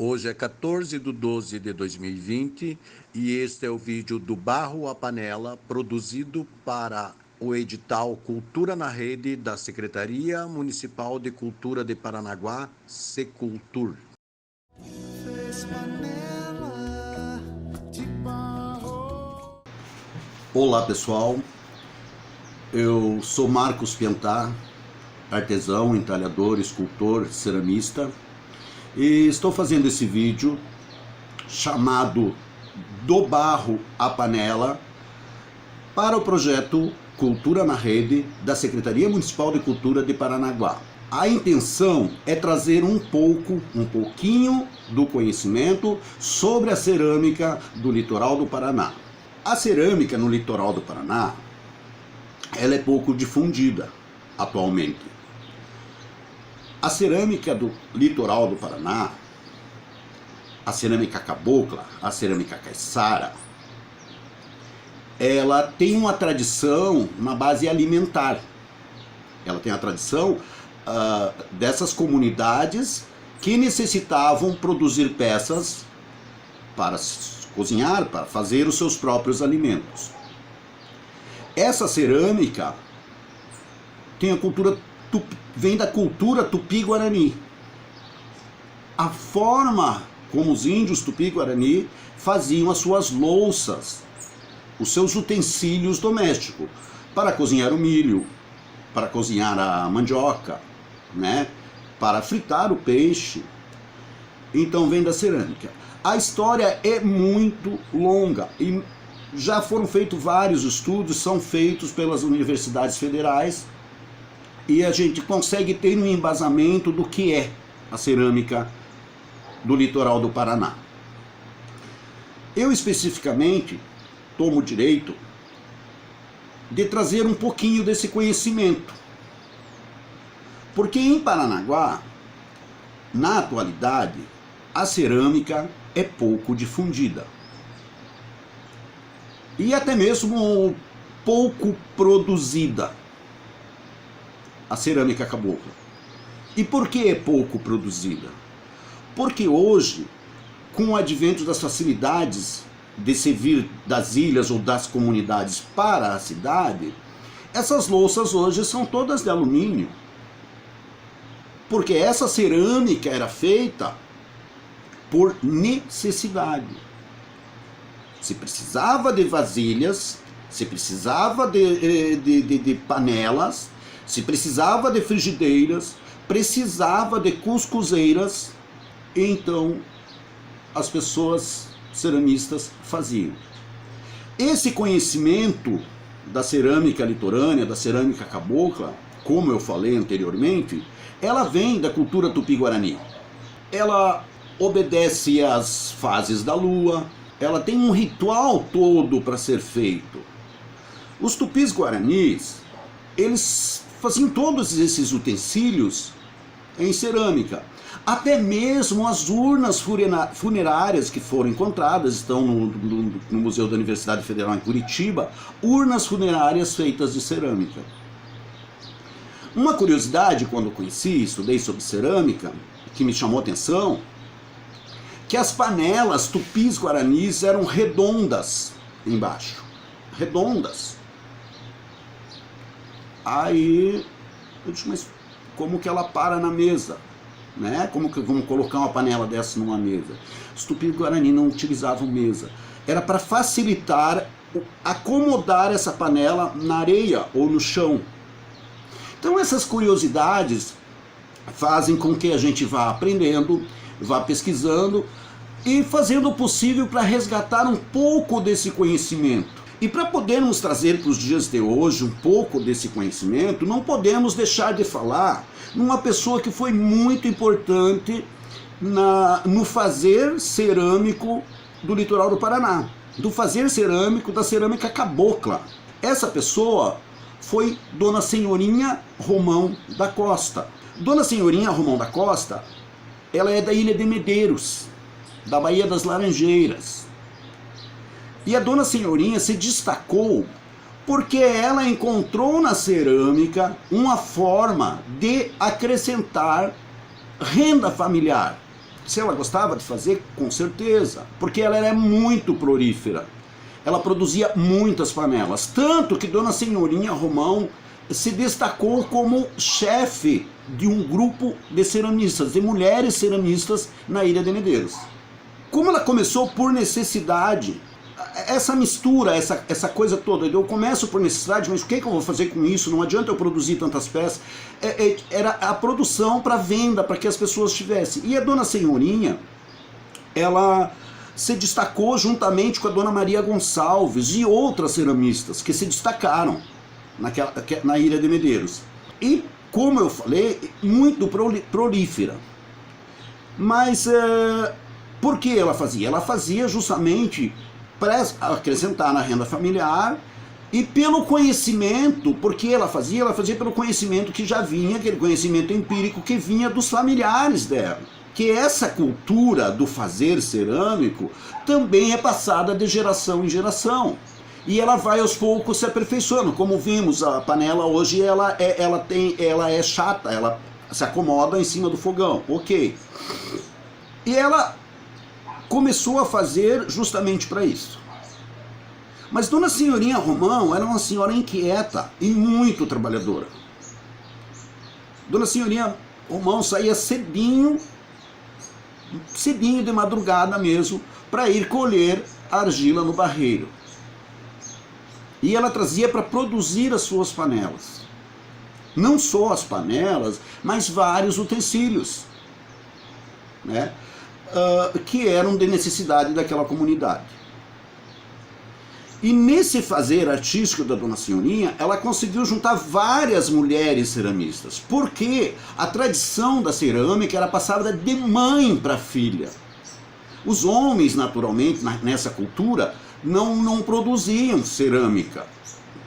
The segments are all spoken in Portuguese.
Hoje é 14/12/2020 e este é o vídeo do Barro à Panela, produzido para o edital Cultura na Rede da Secretaria Municipal de Cultura de Paranaguá, Secultur. Olá pessoal, eu sou Marcos Piantá, artesão, entalhador, escultor, ceramista, e estou fazendo esse vídeo chamado Do Barro à Panela para o projeto Cultura na Rede da Secretaria Municipal de Cultura de Paranaguá. A intenção é trazer um pouquinho do conhecimento sobre a cerâmica do litoral do Paraná. A cerâmica no litoral do Paraná, ela é pouco difundida atualmente. A cerâmica do litoral do Paraná, a cerâmica cabocla, a cerâmica caiçara, ela tem uma tradição na base alimentar. Ela tem a tradição dessas comunidades que necessitavam produzir peças para cozinhar, para fazer os seus próprios alimentos. Essa cerâmica tem a cultura vem da cultura tupi-guarani. A forma como os índios tupi-guarani faziam as suas louças, os seus utensílios domésticos, para cozinhar o milho, para cozinhar a mandioca, né? Para fritar o peixe. Então vem da cerâmica. A história é muito longa e já foram feitos vários estudos, são feitos pelas universidades federais, e a gente consegue ter um embasamento do que é a cerâmica do litoral do Paraná. Eu especificamente tomo o direito de trazer um pouquinho desse conhecimento, porque em Paranaguá, na atualidade, a cerâmica é pouco difundida e até mesmo pouco produzida. A cerâmica cabocla. E por que é pouco produzida? Porque hoje, com o advento das facilidades de servir das ilhas ou das comunidades para a cidade, essas louças hoje são todas de alumínio. Porque essa cerâmica era feita por necessidade. Se precisava de vasilhas, se precisava de panelas, se precisava de frigideiras, precisava de cuscuzeiras, então as pessoas ceramistas faziam. Esse conhecimento da cerâmica litorânea, da cerâmica cabocla, como eu falei anteriormente, ela vem da cultura tupi-guarani. Ela obedece às fases da lua, ela tem um ritual todo para ser feito. Os tupis guaranis, eles faziam todos esses utensílios em cerâmica. Até mesmo as urnas funerárias que foram encontradas, estão no Museu da Universidade Federal em Curitiba, urnas funerárias feitas de cerâmica. Uma curiosidade, quando eu conheci, estudei sobre cerâmica, que me chamou a atenção, que as panelas tupis guaranis eram redondas embaixo. Redondas. Aí eu disse, mas como que ela para na mesa? Né? Como que vamos colocar uma panela dessa numa mesa? Os Tupi-Guarani não utilizavam mesa. Era para facilitar, acomodar essa panela na areia ou no chão. Então essas curiosidades fazem com que a gente vá aprendendo, vá pesquisando e fazendo o possível para resgatar um pouco desse conhecimento. E para podermos trazer para os dias de hoje um pouco desse conhecimento, não podemos deixar de falar numa pessoa que foi muito importante no fazer cerâmico do litoral do Paraná, do fazer cerâmico da cerâmica cabocla. Essa pessoa foi Dona Senhorinha Romão da Costa. Dona Senhorinha Romão da Costa, ela é da Ilha de Medeiros, da Baía das Laranjeiras. E a Dona Senhorinha se destacou porque ela encontrou na cerâmica uma forma de acrescentar renda familiar. Se ela gostava de fazer, com certeza, porque ela era muito prolífera. Ela produzia muitas panelas, tanto que Dona Senhorinha Romão se destacou como chefe de um grupo de ceramistas, de mulheres ceramistas na Ilha de Medeiros. Como ela começou por necessidade, essa mistura, essa coisa toda, eu começo por necessidade, mas o que eu vou fazer com isso? Não adianta eu produzir tantas peças. Era a produção para venda, para que as pessoas tivessem. E a Dona Senhorinha, ela se destacou juntamente com a Dona Maria Gonçalves e outras ceramistas que se destacaram na Ilha de Medeiros. E, como eu falei, muito prolífera. Mas por que ela fazia? Ela fazia justamente para acrescentar na renda familiar e pelo conhecimento, porque ela fazia pelo conhecimento que já vinha, aquele conhecimento empírico que vinha dos familiares dela. Que essa cultura do fazer cerâmico também é passada de geração em geração. E ela vai aos poucos se aperfeiçoando. Como vimos, a panela hoje ela é chata, ela se acomoda em cima do fogão, ok. E ela começou a fazer justamente para isso. Mas Dona Senhorinha Romão era uma senhora inquieta e muito trabalhadora. Dona Senhorinha Romão saía cedinho de madrugada mesmo, para ir colher argila no barreiro. E ela trazia para produzir as suas panelas. Não só as panelas, mas vários utensílios, né? Que eram de necessidade daquela comunidade. E nesse fazer artístico da Dona Senhorinha, ela conseguiu juntar várias mulheres ceramistas, porque a tradição da cerâmica era passada de mãe para filha. Os homens, naturalmente, nessa cultura, não produziam cerâmica,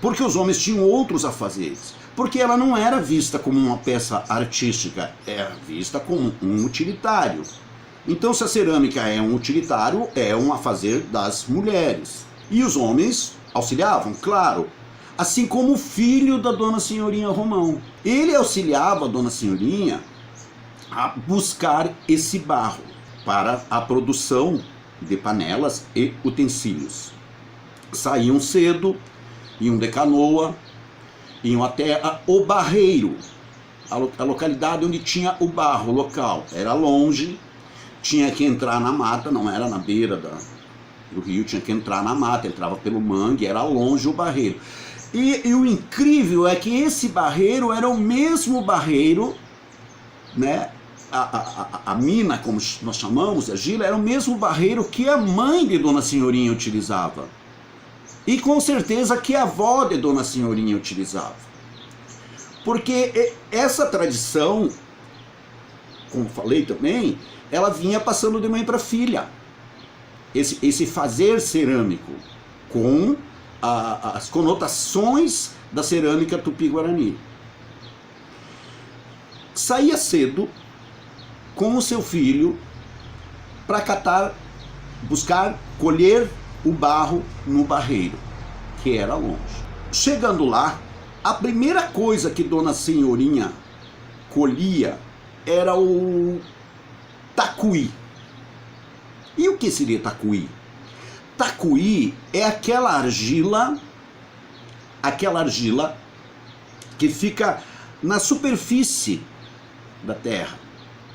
porque os homens tinham outros afazeres, porque ela não era vista como uma peça artística, era vista como um utilitário. Então, se a cerâmica é um utilitário, é um afazer das mulheres. E os homens auxiliavam, claro, assim como o filho da Dona Senhorinha Romão. Ele auxiliava a Dona Senhorinha a buscar esse barro para a produção de panelas e utensílios. Saíam cedo, iam de canoa, iam até o barreiro, a localidade onde tinha o barro local. Era longe, tinha que entrar na mata, não era na beira do rio, tinha que entrar na mata, entrava pelo mangue, era longe o barreiro. E o incrível é que esse barreiro era o mesmo barreiro, né? A mina, como nós chamamos, a argila, era o mesmo barreiro que a mãe de Dona Senhorinha utilizava. E com certeza que a avó de Dona Senhorinha utilizava. Porque essa tradição, como falei também, ela vinha passando de mãe para filha. Esse fazer cerâmico com as conotações da cerâmica tupi-guarani. Saía cedo com o seu filho para buscar, colher o barro no barreiro, que era longe. Chegando lá, a primeira coisa que Dona Senhorinha colhia era o tacuí. E o que seria tacuí? Tacuí é aquela argila que fica na superfície da terra.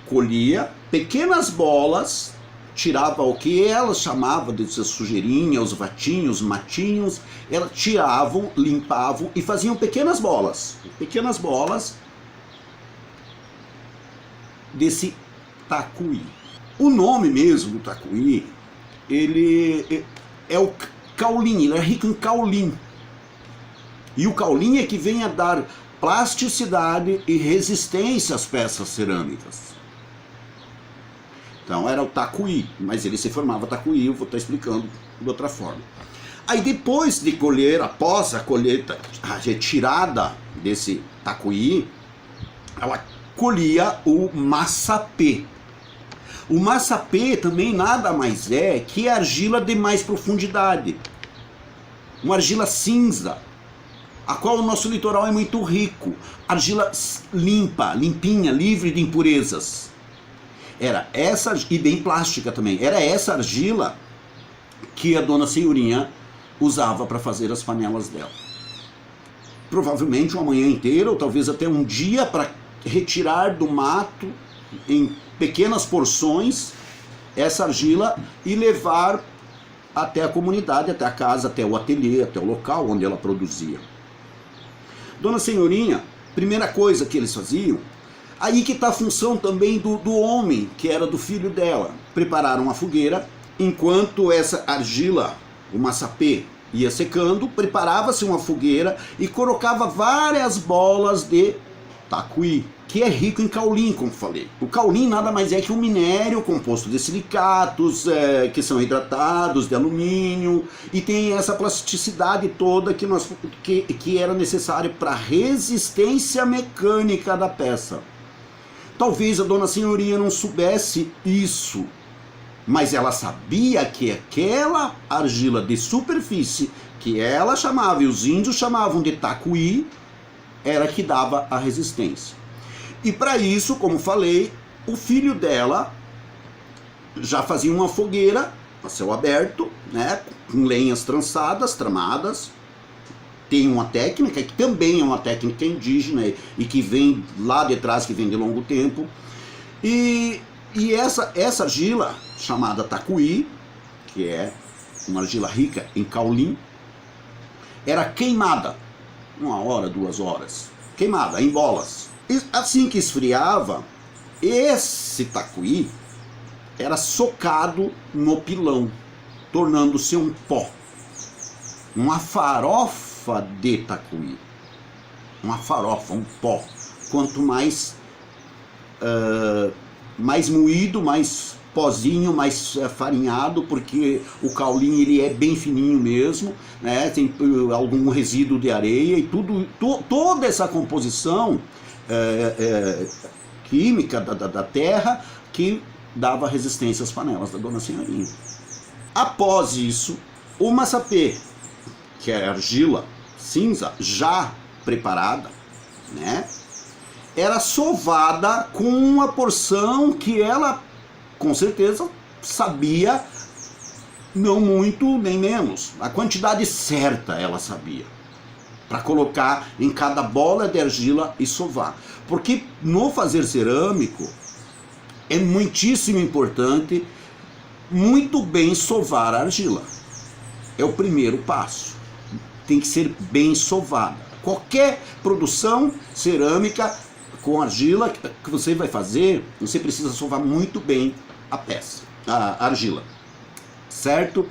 Colhia pequenas bolas, tirava o que ela chamava de sujeirinha, os vatinhos, matinhos, elas tiravam, limpavam e faziam pequenas bolas desse tacuí. O nome mesmo do tacuí, ele é o caulim, ele é rico em caulim. E o caulim é que vem a dar plasticidade e resistência às peças cerâmicas. Então era o tacuí, mas ele se formava tacuí, eu vou estar explicando de outra forma. Aí depois de colher, após a colheita, a retirada desse tacuí, ela colhia o massapê. O massapê também nada mais é que argila de mais profundidade. Uma argila cinza, a qual o nosso litoral é muito rico. Argila limpa, limpinha, livre de impurezas. Era essa, e bem plástica também, era essa argila que a dona Senhorinha usava para fazer as panelas dela. Provavelmente uma manhã inteira, ou talvez até um dia, para retirar do mato, em pequenas porções, essa argila e levar até a comunidade, até a casa, até o ateliê, até o local onde ela produzia. Dona Senhorinha, primeira coisa que eles faziam, aí que está a função também do homem, que era do filho dela. Prepararam uma fogueira, enquanto essa argila, o massapê, ia secando, preparava-se uma fogueira e colocava várias bolas de tacuí, que é rico em caulim, como falei. O caulim nada mais é que um minério composto de silicatos, que são hidratados, de alumínio, e tem essa plasticidade toda que era necessária para a resistência mecânica da peça. Talvez a dona Senhorinha não soubesse isso, mas ela sabia que aquela argila de superfície, que ela chamava e os índios chamavam de tacuí, era que dava a resistência. E para isso, como falei, o filho dela já fazia uma fogueira a céu aberto, né, com lenhas trançadas, tramadas. Tem uma técnica que também é uma técnica indígena e que vem lá de trás, que vem de longo tempo. E essa argila, chamada tacuí, que é uma argila rica em caulim, era queimada, 1 hora, 2 horas, queimada em bolas. E assim que esfriava, esse tacuí era socado no pilão, tornando-se um pó, uma farofa de tacuí, uma farofa, um pó. Quanto mais moído, mais pozinho, mais farinhado, porque o caulim ele é bem fininho mesmo, né? Tem algum resíduo de areia e toda essa composição química da terra que dava resistência às panelas da dona Senhorinha. Após isso, o massapê, que é argila cinza já preparada, né, era sovada com uma porção que ela, com certeza, sabia, não muito nem menos. A quantidade certa ela sabia, para colocar em cada bola de argila e sovar. Porque no fazer cerâmico é muitíssimo importante muito bem sovar a argila. É o primeiro passo. Tem que ser bem sovada. Qualquer produção cerâmica com argila que você vai fazer, você precisa sovar muito bem a peça, a argila, certo?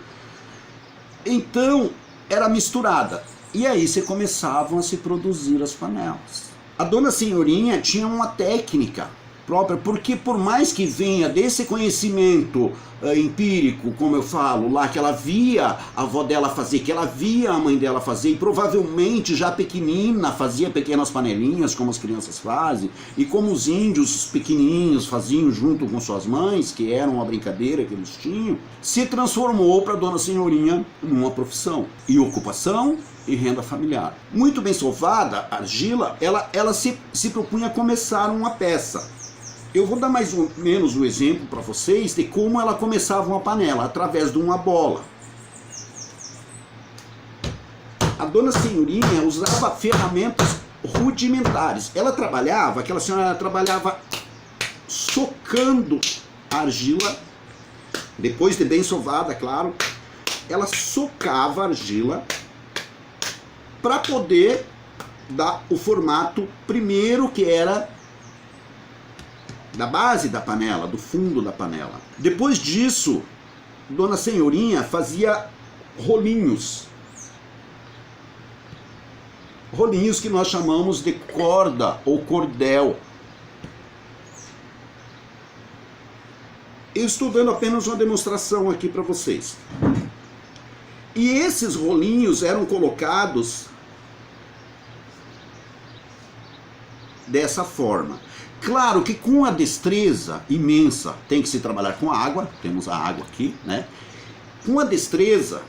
Então era misturada e aí começavam a se produzir as panelas. A dona Senhorinha tinha uma técnica própria, porque por mais que venha desse conhecimento empírico, como eu falo lá, que ela via a avó dela fazer, que ela via a mãe dela fazer, e provavelmente já pequenina fazia pequenas panelinhas, como as crianças fazem, e como os índios pequenininhos faziam junto com suas mães, que era uma brincadeira que eles tinham, se transformou para a dona Senhorinha numa profissão, e ocupação, e renda familiar. Muito bem sovada, a argila, ela se propunha a começar uma peça. Eu vou dar mais ou menos um exemplo para vocês de como ela começava uma panela, através de uma bola. A dona Senhorinha usava ferramentas rudimentares. Aquela senhora trabalhava socando a argila, depois de bem sovada, claro, ela socava a argila para poder dar o formato primeiro, que era da base da panela, do fundo da panela. Depois disso, dona Senhorinha fazia rolinhos. Rolinhos que nós chamamos de corda ou cordel. Eu estou dando apenas uma demonstração aqui para vocês. E esses rolinhos eram colocados dessa forma. Claro que com a destreza imensa, tem que se trabalhar com a água, temos a água aqui, né? Com a destreza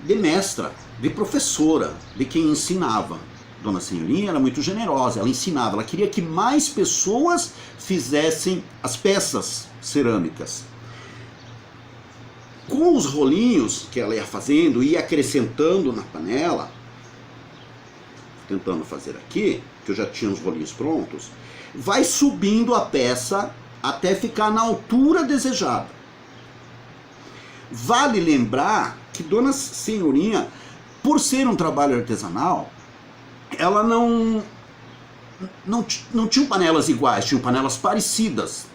de mestra, de professora, de quem ensinava. Dona Senhorinha era muito generosa, ela ensinava, ela queria que mais pessoas fizessem as peças cerâmicas. Com os rolinhos que ela ia fazendo, ia acrescentando na panela, tentando fazer aqui, que eu já tinha os rolinhos prontos, vai subindo a peça até ficar na altura desejada. Vale lembrar que Dona Senhorinha, por ser um trabalho artesanal, ela não tinha panelas iguais, tinham panelas parecidas.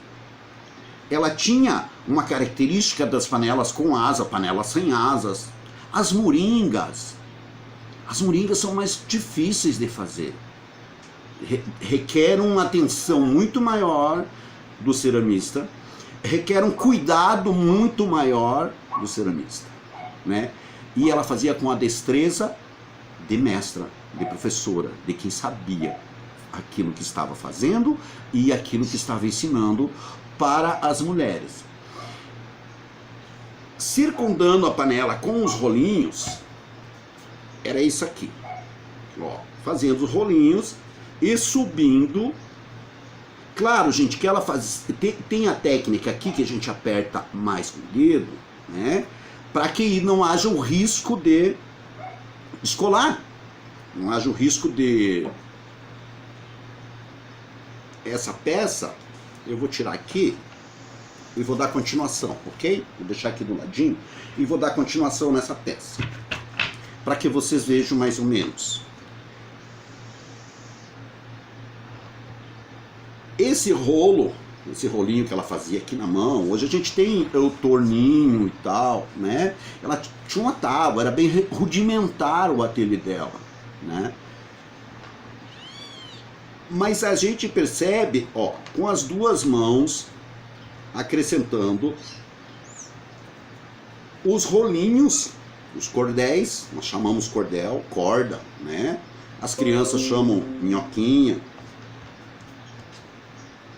Ela tinha uma característica das panelas com asa, panelas sem asas. As moringas são mais difíceis de fazer. Requer uma atenção muito maior do ceramista, requer um cuidado muito maior do ceramista, né? E ela fazia com a destreza de mestra, de professora, de quem sabia aquilo que estava fazendo e aquilo que estava ensinando para as mulheres. Circundando a panela com os rolinhos, era isso aqui, ó, fazendo os rolinhos e subindo. Claro, gente, que ela faz, tem a técnica aqui que a gente aperta mais com o dedo, né, para que não haja o risco de descolar, não haja o risco de essa peça. Eu vou tirar aqui e vou dar continuação, ok? Vou deixar aqui do ladinho e vou dar continuação nessa peça, para que vocês vejam mais ou menos. Esse rolinho que ela fazia aqui na mão, hoje a gente tem o torninho e tal, né? Ela tinha uma tábua, era bem rudimentar o ateliê dela, né? Mas a gente percebe, ó, com as duas mãos, acrescentando os rolinhos, os cordéis, nós chamamos cordel, corda, né? As crianças chamam minhoquinha.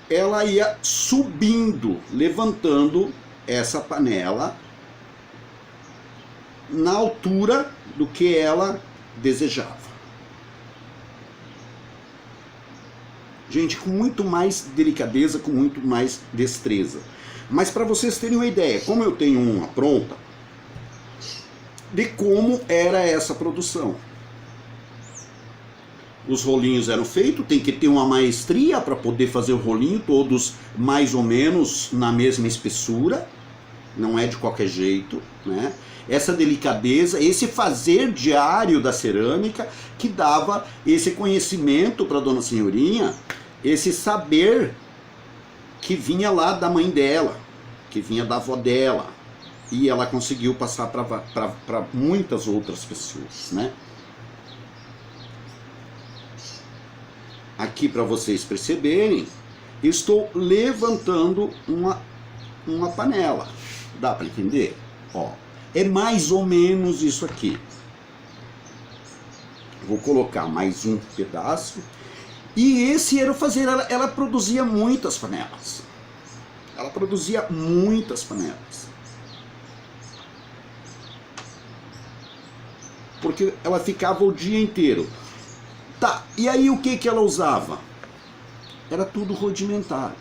Ela ia subindo, levantando essa panela na altura do que ela desejava. Gente, com muito mais delicadeza, com muito mais destreza. Mas para vocês terem uma ideia, como eu tenho uma pronta, de como era essa produção. Os rolinhos eram feitos, tem que ter uma maestria para poder fazer o rolinho, todos mais ou menos na mesma espessura, não é de qualquer jeito, né? Essa delicadeza, esse fazer diário da cerâmica que dava esse conhecimento para Dona Senhorinha, esse saber que vinha lá da mãe dela, que vinha da avó dela, e ela conseguiu passar para muitas outras pessoas, né? Aqui, para vocês perceberem, estou levantando uma panela. Dá para entender? Ó, é mais ou menos isso aqui. Vou colocar mais um pedaço. E esse era o fazer. Ela produzia muitas panelas. Ela produzia muitas panelas. Porque ela ficava o dia inteiro. Tá, e aí o que ela usava? Era tudo rudimentar.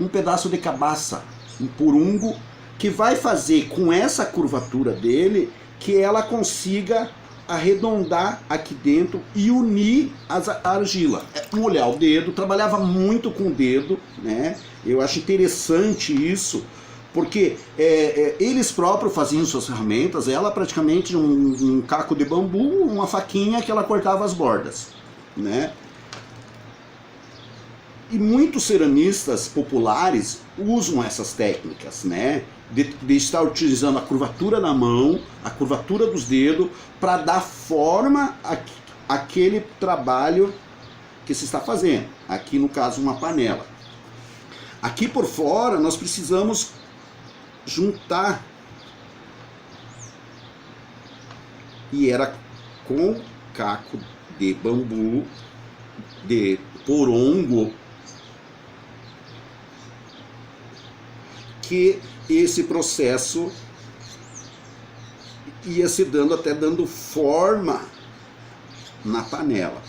Um pedaço de cabaça, um porungo, que vai fazer com essa curvatura dele que ela consiga arredondar aqui dentro e unir a argila. Molhar o dedo, trabalhava muito com o dedo, né? Eu acho interessante isso, porque eles próprios faziam suas ferramentas, ela praticamente um caco de bambu, uma faquinha que ela cortava as bordas, né? E muitos ceramistas populares usam essas técnicas, né? De estar utilizando a curvatura da mão, a curvatura dos dedos, para dar forma àquele trabalho que se está fazendo. Aqui, no caso, uma panela. Aqui por fora, nós precisamos juntar. E era com caco de bambu, de porongo, que esse processo ia se dando, até dando forma na panela.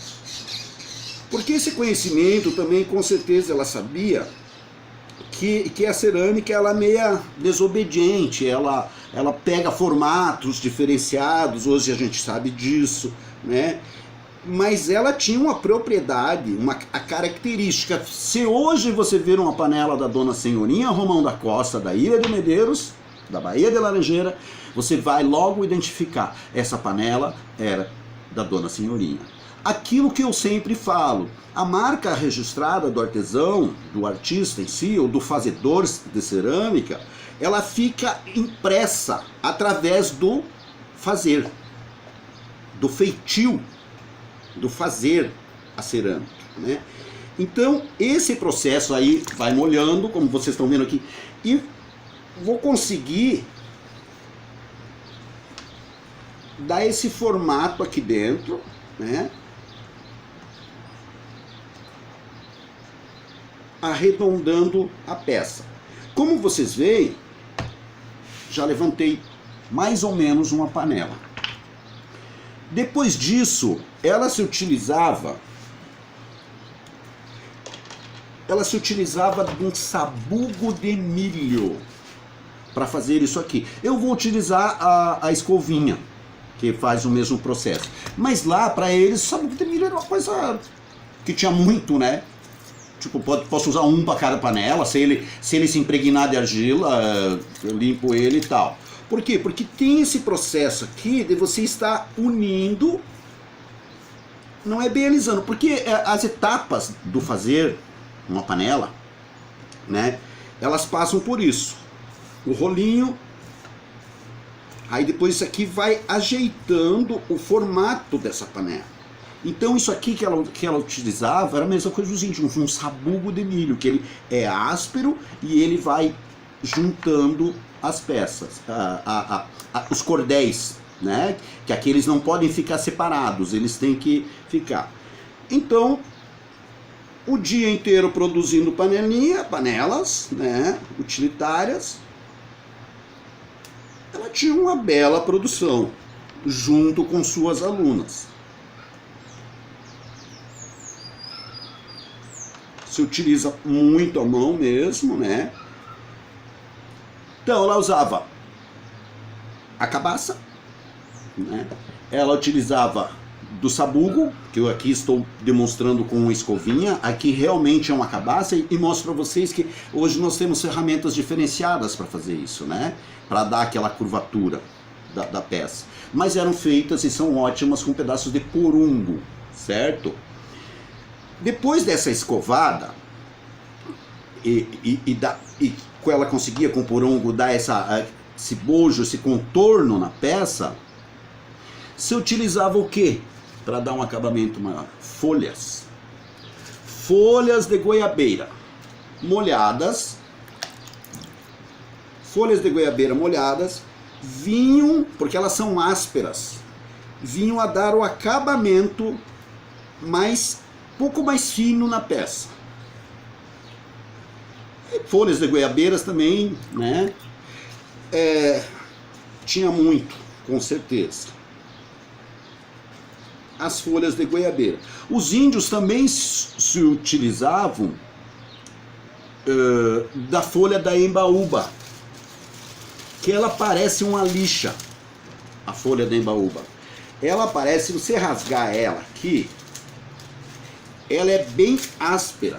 Porque esse conhecimento também, com certeza, ela sabia que a cerâmica ela é meia desobediente, ela pega formatos diferenciados, hoje a gente sabe disso, né? Mas ela tinha uma propriedade, a característica. Se hoje você ver uma panela da Dona Senhorinha Romão da Costa, da Ilha de Medeiros, da Baía de Laranjeira, você vai logo identificar, essa panela era da Dona Senhorinha. Aquilo que eu sempre falo, a marca registrada do artesão, do artista em si, ou do fazedor de cerâmica, ela fica impressa através do fazer, do feitio, do fazer a cerâmica, né? Então, esse processo aí vai molhando, como vocês estão vendo aqui, e vou conseguir dar esse formato aqui dentro, né? Arredondando a peça. Como vocês veem, já levantei mais ou menos uma panela. Depois disso, ela se utilizava de um sabugo de milho para fazer isso aqui. Eu vou utilizar a escovinha, que faz o mesmo processo. Mas lá, para eles, o sabugo de milho era uma coisa que tinha muito, né? Tipo, posso usar um para cada panela, se ele se impregnar de argila, eu limpo ele e tal. Por quê? Porque tem esse processo aqui de você estar unindo, não é bem alisando, porque as etapas do fazer uma panela, né, elas passam por isso. O rolinho, aí depois isso aqui vai ajeitando o formato dessa panela. Então isso aqui que ela utilizava era a mesma coisa dos índios, um sabugo de milho, que ele é áspero e ele vai juntando as peças, os cordéis, né? Que aqui eles não podem ficar separados, eles têm que ficar. Então, o dia inteiro produzindo panelas, né? Utilitárias, ela tinha uma bela produção, junto com suas alunas. Se utiliza muito a mão mesmo, né? Então ela usava a cabaça, né? Ela utilizava do sabugo, que eu aqui estou demonstrando com uma escovinha. Aqui realmente é uma cabaça e mostro para vocês que hoje nós temos ferramentas diferenciadas para fazer isso, né? Para dar aquela curvatura da peça. Mas eram feitas e são ótimas com pedaços de porungo, certo? Depois dessa escovada, e ela conseguia com o porungo dar esse bojo, esse contorno na peça, se utilizava o quê? Para dar um acabamento maior? Folhas. Folhas de goiabeira molhadas. Folhas de goiabeira molhadas vinham, porque elas são ásperas, vinham a dar o acabamento pouco mais fino na peça. E folhas de goiabeiras também, né? Tinha muito, com certeza. As folhas de goiabeira. Os índios também se utilizavam da folha da embaúba, que ela parece uma lixa, a folha da embaúba. Ela parece, se você rasgar ela aqui, ela é bem áspera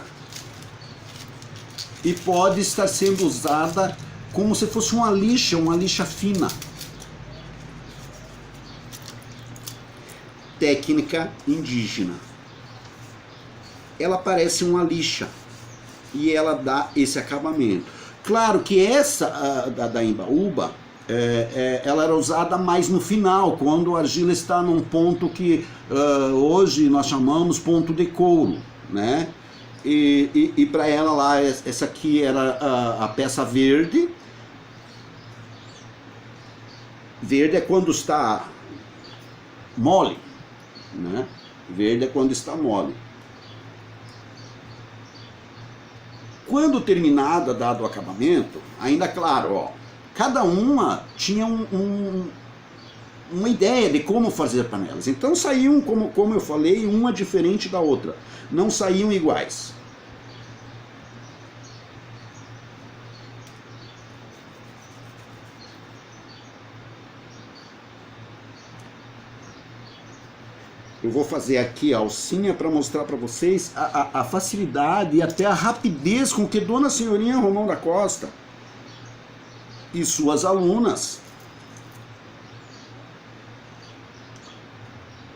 e pode estar sendo usada como se fosse uma lixa fina. Técnica indígena. Ela parece uma lixa e ela dá esse acabamento. Claro que essa da embaúba, ela era usada mais no final, quando a argila está num ponto que hoje nós chamamos ponto de couro, né? E para ela lá, essa aqui era a peça verde. Verde é quando está mole, né? Verde é quando está mole. Quando terminada, dado o acabamento, ainda claro, ó, cada uma tinha uma ideia de como fazer panelas. Então saíam, como eu falei, uma diferente da outra. Não saíam iguais. Eu vou fazer aqui a alcinha para mostrar para vocês a facilidade e até a rapidez com que Dona Senhorinha Romão da Costa e suas alunas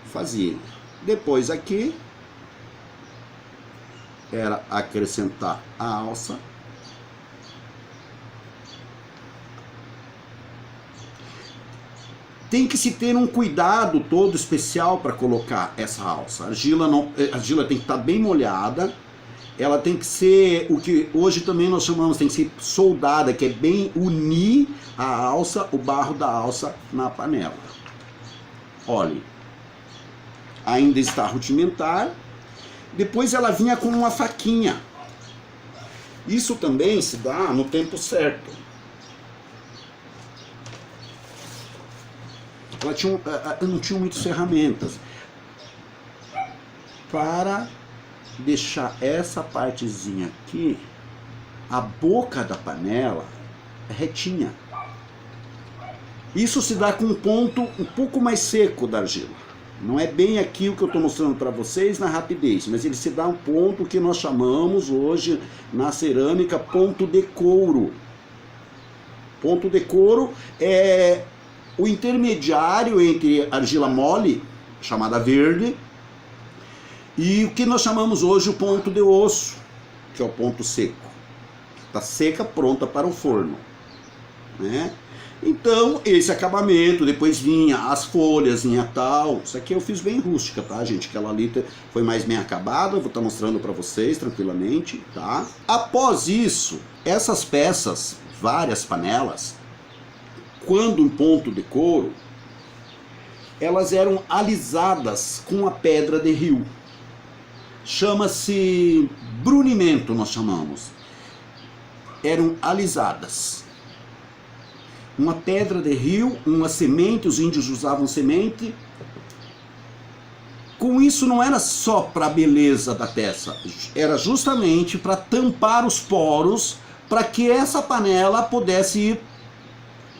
faziam. Depois aqui era acrescentar a alça. Tem que se ter um cuidado todo especial para colocar essa alça. A argila tem que estar bem molhada. Ela tem que ser o que hoje também nós chamamos, tem que ser soldada, que é bem unir a alça, o barro da alça na panela. Olhem, ainda está rudimentar. Depois ela vinha com uma faquinha. Isso também se dá no tempo certo. Ela não tinha muitas ferramentas para deixar essa partezinha aqui, a boca da panela retinha. Isso se dá com um ponto um pouco mais seco da argila. Não é bem aqui o que eu estou mostrando para vocês na rapidez, mas ele se dá um ponto que nós chamamos hoje na cerâmica ponto de couro. Ponto de couro é o intermediário entre argila mole, chamada verde, e o que nós chamamos hoje o ponto de osso, que é o ponto seco. Está seca, pronta para o forno, né? Então, esse acabamento, depois vinha as folhas, vinha tal. Isso aqui eu fiz bem rústica, tá, gente? Aquela ali foi mais bem acabada, vou estar mostrando para vocês tranquilamente, tá? Após isso, essas peças, várias panelas, quando em ponto de couro, elas eram alisadas com a pedra de rio. Chama-se brunimento, nós chamamos. Eram alisadas. Uma pedra de rio, uma semente, os índios usavam semente. Com isso não era só para a beleza da peça, era justamente para tampar os poros, para que essa panela pudesse ir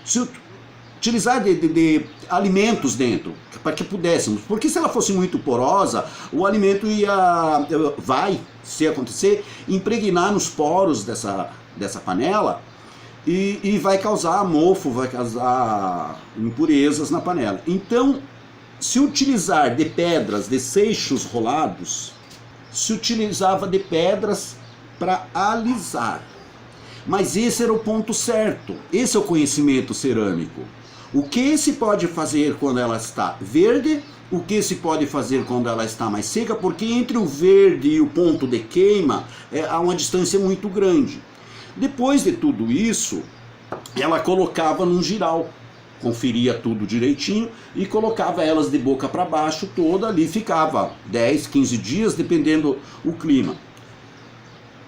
se utilizar de alimentos dentro, para que pudéssemos, porque se ela fosse muito porosa, o alimento vai, se acontecer, impregnar nos poros dessa panela e vai causar mofo, vai causar impurezas na panela. Então, se utilizar de pedras, de seixos rolados, se utilizava de pedras para alisar. Mas esse era o ponto certo, esse é o conhecimento cerâmico. O que se pode fazer quando ela está verde, o que se pode fazer quando ela está mais seca, porque entre o verde e o ponto de queima há uma distância muito grande. Depois de tudo isso, ela colocava num giral, conferia tudo direitinho e colocava elas de boca para baixo toda ali, ficava 10, 15 dias, dependendo do clima.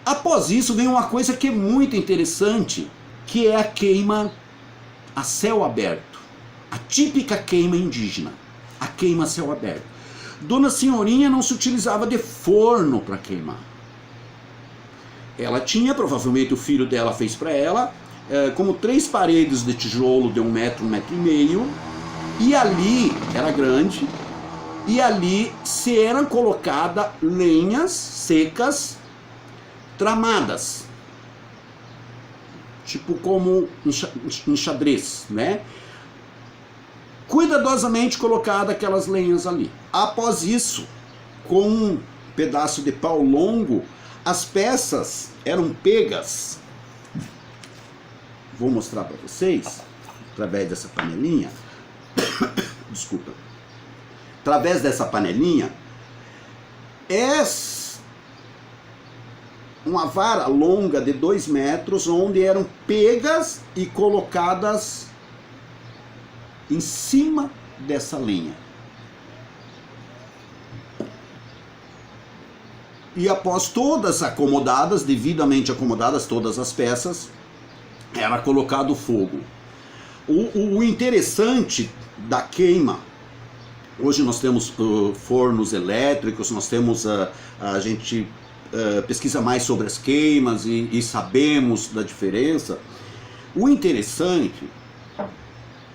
Após isso vem uma coisa que é muito interessante, que é a queima a céu aberto. A típica queima indígena, a queima a céu aberto. Dona Senhorinha não se utilizava de forno para queimar. Ela tinha, provavelmente o filho dela fez para ela, como 3 paredes de tijolo de 1 metro, 1,5 metro, e ali, era grande, e ali se eram colocadas lenhas secas, tramadas, tipo como em xadrez, né? Cuidadosamente colocadas aquelas lenhas ali. Após isso, com um pedaço de pau longo, as peças eram pegas. Vou mostrar para vocês, através dessa panelinha. Desculpa. Através dessa panelinha, uma vara longa de 2 metros, onde eram pegas e colocadas em cima dessa lenha. E após todas acomodadas, devidamente acomodadas todas as peças, era colocado o fogo. O interessante da queima. Hoje nós temos fornos elétricos, nós temos a gente pesquisa mais sobre as queimas e sabemos da diferença. O interessante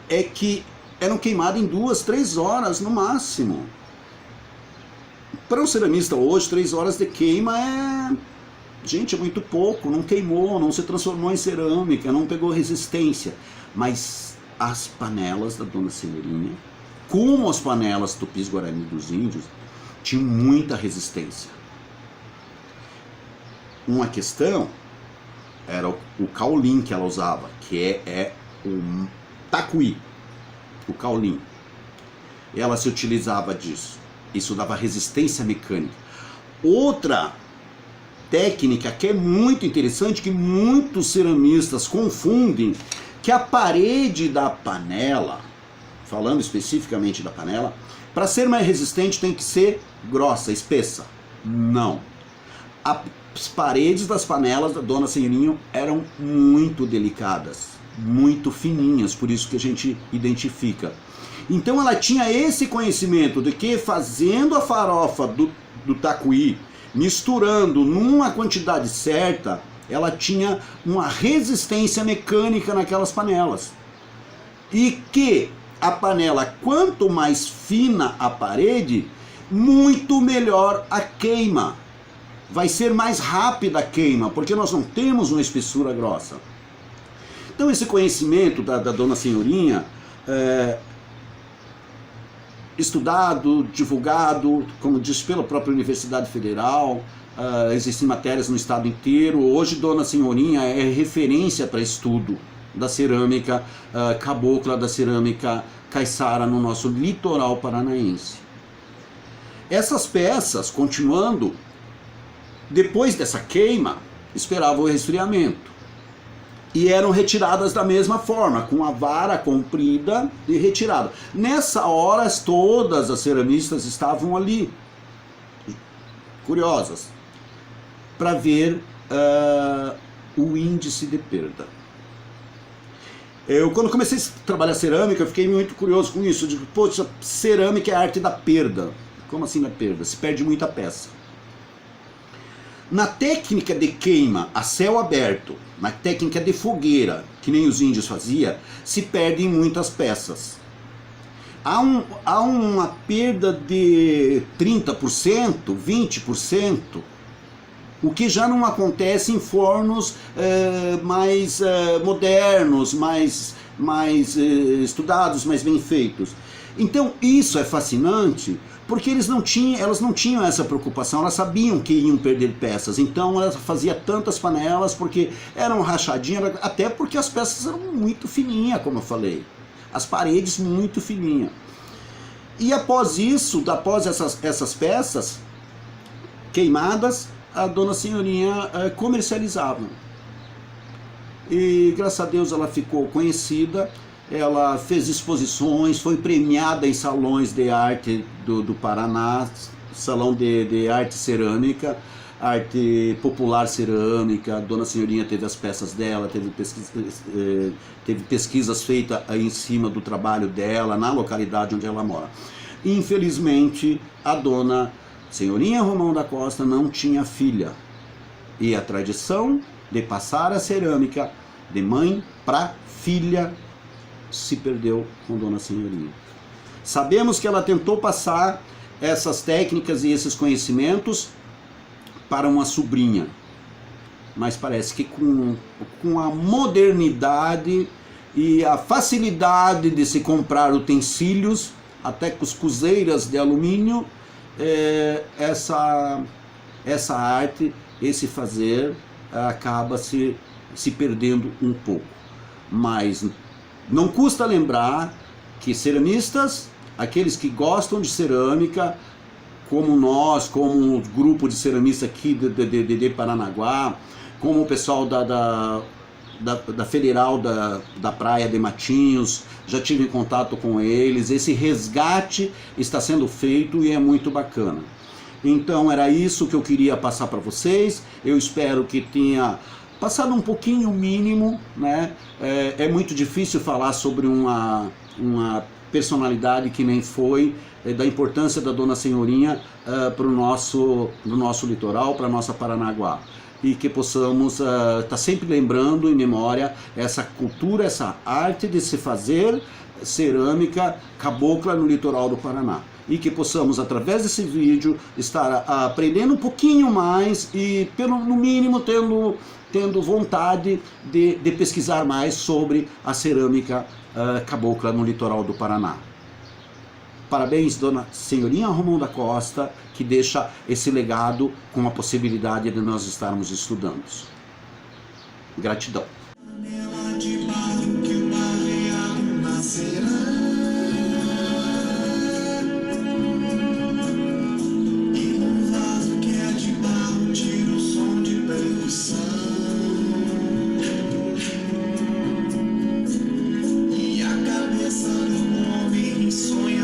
é que eram queimadas em 2, 3 horas no máximo. Para um ceramista hoje, 3 horas de queima gente, é muito pouco, não queimou, não se transformou em cerâmica, não pegou resistência. Mas as panelas da Dona Senhorinha, como as panelas Tupis-Guarani dos índios, tinham muita resistência. Uma questão era o caulim que ela usava, que é o tacuí, o caulim. Ela se utilizava disso. Isso dava resistência mecânica. Outra técnica que é muito interessante, que muitos ceramistas confundem, que a parede da panela, falando especificamente da panela, para ser mais resistente tem que ser grossa, espessa. Não. As paredes das panelas da Dona Senhorinha eram muito delicadas, muito fininhas, por isso que a gente identifica. Então ela tinha esse conhecimento de que fazendo a farofa do tacuí, misturando numa quantidade certa, ela tinha uma resistência mecânica naquelas panelas. E que a panela, quanto mais fina a parede, muito melhor a queima. Vai ser mais rápida a queima, porque nós não temos uma espessura grossa. Então esse conhecimento da Dona Senhorinha, estudado, divulgado, como disse, pela própria Universidade Federal, existem matérias no estado inteiro. Hoje Dona Senhorinha é referência para estudo da cerâmica cabocla, da cerâmica caiçara no nosso litoral paranaense. Essas peças, continuando, depois dessa queima, esperavam o resfriamento. E eram retiradas da mesma forma, com a vara comprida e retirada. Nessa hora, todas as ceramistas estavam ali, curiosas, para ver o índice de perda. Eu, quando comecei a trabalhar cerâmica, eu fiquei muito curioso com isso. Eu digo, poxa, cerâmica é a arte da perda. Como assim da perda? Se perde muita peça. Na técnica de queima a céu aberto, na técnica de fogueira, que nem os índios faziam, se perdem muitas peças. Há uma perda de 30%, 20%, o que já não acontece em fornos mais modernos, mais estudados, mais bem feitos. Então isso é fascinante, porque elas não tinham essa preocupação, elas sabiam que iam perder peças, então elas faziam tantas panelas porque eram rachadinhas, até porque as peças eram muito fininhas, como eu falei, as paredes muito fininhas. E após isso, após essas peças queimadas, a Dona Senhorinha comercializava. E graças a Deus ela ficou conhecida. Ela fez exposições, foi premiada em salões de arte do Paraná, salão de arte cerâmica, arte popular cerâmica. A Dona Senhorinha teve as peças dela, teve pesquisas feitas em cima do trabalho dela, na localidade onde ela mora. Infelizmente, a Dona Senhorinha Romão da Costa não tinha filha. E a tradição de passar a cerâmica de mãe para filha se perdeu com Dona Senhorinha. Sabemos que ela tentou passar essas técnicas e esses conhecimentos para uma sobrinha, mas parece que com a modernidade e a facilidade de se comprar utensílios, até cuscuzeiras de alumínio, essa arte, esse fazer, acaba se perdendo um pouco. Mas não custa lembrar que ceramistas, aqueles que gostam de cerâmica, como nós, como o grupo de ceramistas aqui de Paranaguá, como o pessoal da Federal da Praia de Matinhos, já tive contato com eles. Esse resgate está sendo feito e é muito bacana. Então era isso que eu queria passar para vocês. Eu espero que tenha passado um pouquinho o mínimo, né? É muito difícil falar sobre uma personalidade que nem foi, da importância da Dona Senhorinha para o nosso litoral, para a nossa Paranaguá. E que possamos estar sempre lembrando em memória essa cultura, essa arte de se fazer cerâmica cabocla no litoral do Paraná. E que possamos, através desse vídeo, estar aprendendo um pouquinho mais e, no mínimo, tendo vontade de pesquisar mais sobre a cerâmica cabocla no litoral do Paraná. Parabéns, Dona Senhorinha Romão da Costa, que deixa esse legado com a possibilidade de nós estarmos estudando. Gratidão. E a cabeça do homem sonha